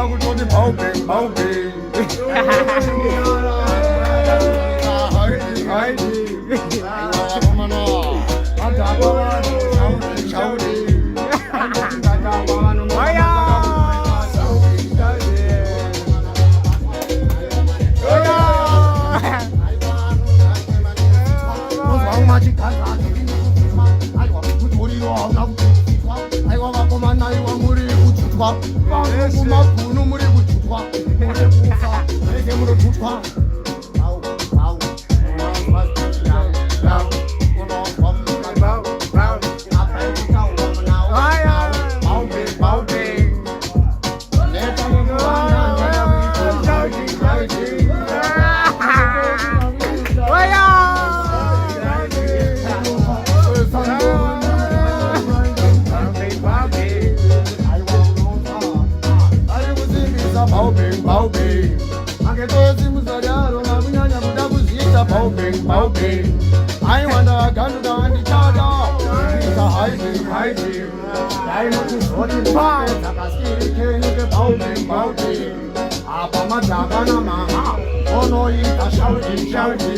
kutoti baubeng baubeng kumabhunu muri kuthutwa muri kufa ese muri kuthutwa au au baubeng baubeng angetozi muzadaro nakunyanya kuda kuzita baubeng baubeng aiwanda ganduka wandichada ita haidi haidi dainotizoti mbae dzakasirikenyeke baubeng baubeng apa madhaka namaha onoita shauti shauti